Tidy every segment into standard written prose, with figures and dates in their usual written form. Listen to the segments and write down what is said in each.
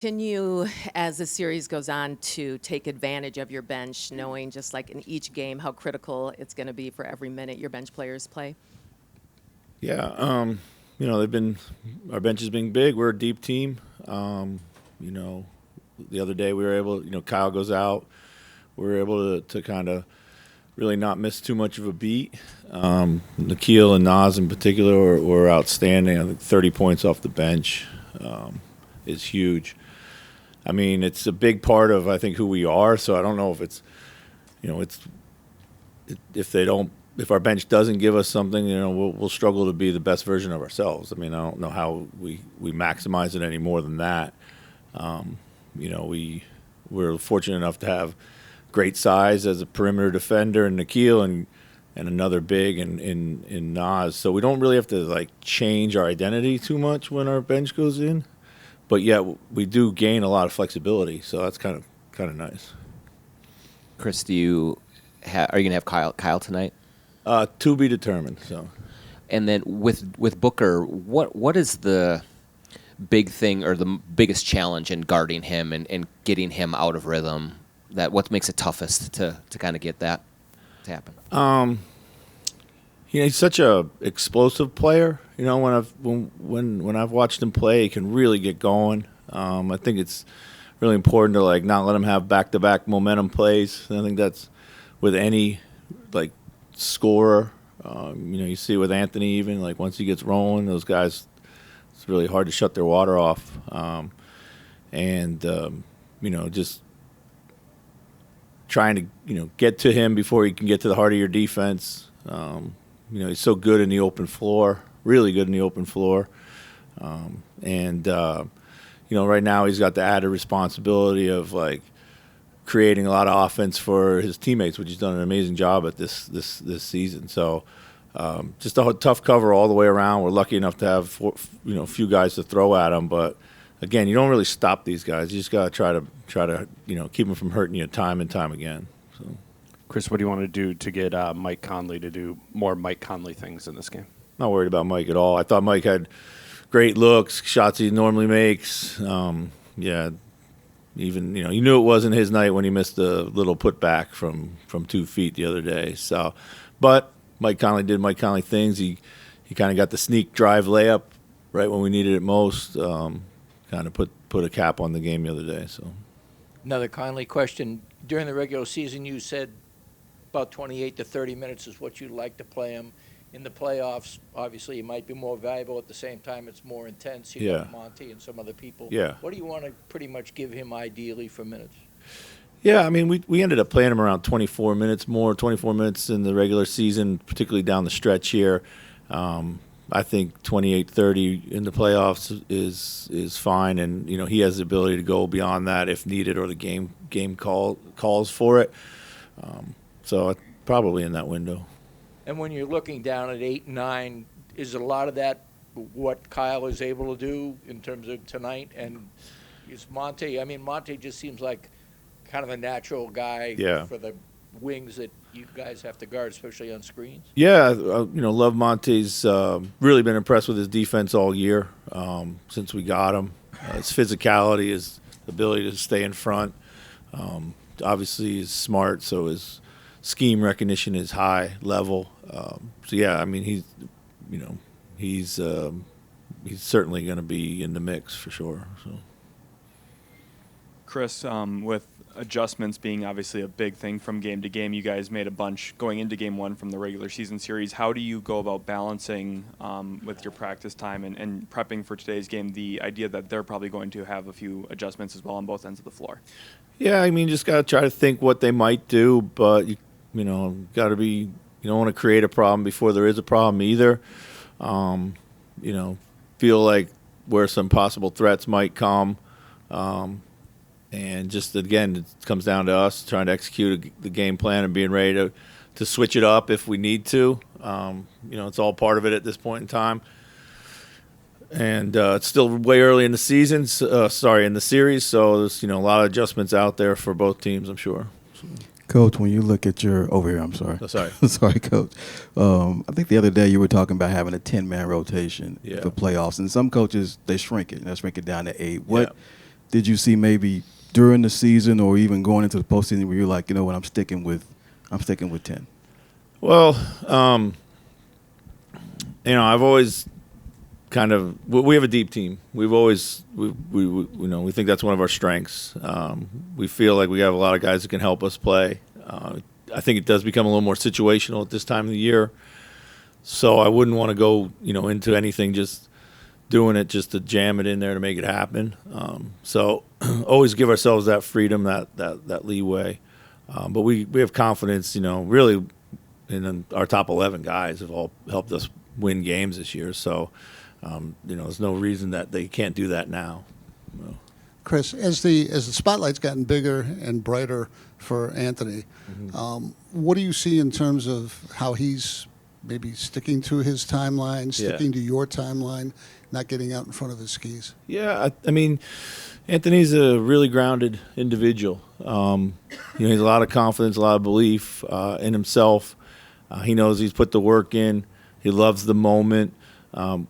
Can you, as the series goes on, to take advantage of your bench, knowing just like in each game how critical it's going to be for every minute your bench players play? Yeah, they've been our bench has been big. We're a deep team. You know, the other day we were able, Kyle goes out. We were able to kind of really not miss too much of a beat. Nikhil and Nas in particular were outstanding. I think 30 points off the bench is huge. I mean, it's a big part of I think who we are. So I don't know if it's, if they don't, if our bench doesn't give us something, we'll struggle to be the best version of ourselves. I mean, I don't know how we maximize it any more than that. We're fortunate enough to have great size as a perimeter defender in Nikhil and another big in Nas. So we don't really have to like change our identity too much when our bench goes in. But yet we do gain a lot of flexibility, so that's kind of nice. Chris, are you going to have Kyle tonight? To be determined. So, and then with Booker, what is the big thing or the biggest challenge in guarding him and getting him out of rhythm? What makes it toughest to kind of get that to happen? He's such a explosive player. When I've watched him play, he can really get going. I think it's really important to like not let him have back-to-back momentum plays. And I think that's with any like scorer. You see with Anthony even like once he gets rolling, those guys, it's really hard to shut their water off. Just trying to get to him before he can get to the heart of your defense. He's so good in the open floor, really good in the open floor. Right now he's got the added responsibility of like creating a lot of offense for his teammates, which he's done an amazing job at this season. So just a tough cover all the way around. We're lucky enough to have a few guys to throw at him, but again, you don't really stop these guys. You just got to try to keep them from hurting you time and time again. So. Chris, what do you want to do to get Mike Conley to do more Mike Conley things in this game? Not worried about Mike at all. I thought Mike had great looks, shots he normally makes. Even you knew it wasn't his night when he missed a little putback from 2 feet the other day. So, but Mike Conley did Mike Conley things. He kind of got the sneak drive layup right when we needed it most. Kind of put a cap on the game the other day. So, another Conley question. During the regular season, you said about 28 to 30 minutes is what you'd like to play him. In the playoffs, obviously, he might be more valuable. At the same time, it's more intense. You got Monte and some other people. Yeah. What do you want to pretty much give him ideally for minutes? Yeah, I mean, we ended up playing him around 24 minutes in the regular season, particularly down the stretch here. I think 28-30 in the playoffs is fine, and he has the ability to go beyond that if needed or the game calls for it. So probably in that window. And when you're looking down at 8 and 9, is a lot of that what Kyle is able to do in terms of tonight? And is Monte? I mean, Monte just seems like kind of a natural guy for the wings that you guys have to guard, especially on screens. Yeah, love Monte's really been impressed with his defense all year since we got him. His physicality, his ability to stay in front. Obviously, he's smart, so his scheme recognition is high level. I mean, he's certainly going to be in the mix for sure. So. Chris, with adjustments being obviously a big thing from game to game, you guys made a bunch going into game one from the regular season series. How do you go about balancing with your practice time and prepping for today's game the idea that they're probably going to have a few adjustments as well on both ends of the floor? Yeah, I mean, just got to try to think what they might do, but got to be. You don't want to create a problem before there is a problem either. Feel like where some possible threats might come. And just, again, it comes down to us trying to execute the game plan and being ready to switch it up if we need to. It's all part of it at this point in time. And it's still way early in the season, in the series. So there's, a lot of adjustments out there for both teams, I'm sure. Coach, when you look at I'm sorry. Oh, sorry. Sorry, Coach. I think the other day you were talking about having a 10-man rotation for playoffs. And some coaches, they shrink it. They shrink it down to 8. did you see maybe during the season or even going into the postseason where you're like, you know what, I'm sticking with 10? Well, I've always we have a deep team. We've always we think that's one of our strengths. We feel like we have a lot of guys that can help us play. I think it does become a little more situational at this time of the year. So I wouldn't want to go into anything just doing it just to jam it in there to make it happen. So always give ourselves that freedom, that leeway. But we have confidence, really in our top 11 guys have all helped us win games this year. So, there's no reason that they can't do that now. Chris, as the spotlight's gotten bigger and brighter for Anthony, what do you see in terms of how he's maybe sticking to his timeline, sticking to your timeline, not getting out in front of his skis? Yeah, I mean, Anthony's a really grounded individual. He has a lot of confidence, a lot of belief in himself. He knows he's put the work in. He loves the moment.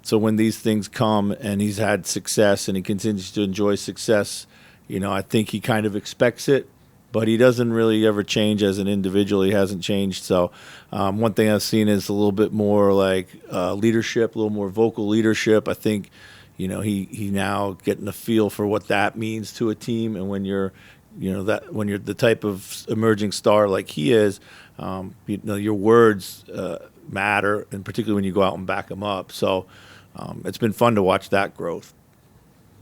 So when these things come and he's had success and he continues to enjoy success, I think he kind of expects it, but he doesn't really ever change as an individual. He hasn't changed. So one thing I've seen is a little bit more like leadership, a little more vocal leadership. I think, he now getting a feel for what that means to a team. And when you're, when you're the type of emerging star like he is, your words matter, and particularly when you go out and back them up. So it's been fun to watch that growth.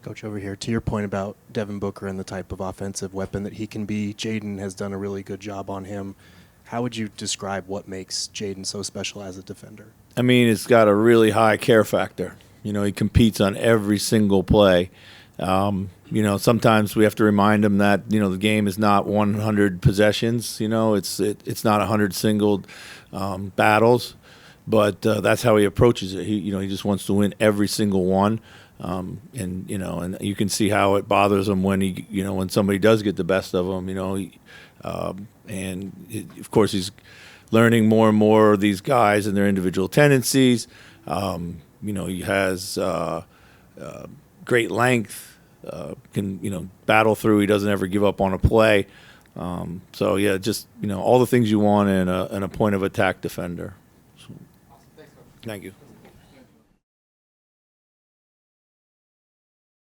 Coach, over here, to your point about Devin Booker and the type of offensive weapon that he can be, Jaden has done a really good job on him. How would you describe what makes Jaden so special as a defender? I mean, it's got a really high care factor. He competes on every single play. Sometimes we have to remind him that, the game is not 100 possessions. It's not 100 singled battles, but that's how he approaches it. He just wants to win every single one. And you can see how it bothers him when when somebody does get the best of him, of course he's learning more and more of these guys and their individual tendencies. He has great length, can battle through. He doesn't ever give up on a play. So yeah, just all the things you want in a point of attack defender. So, thank you.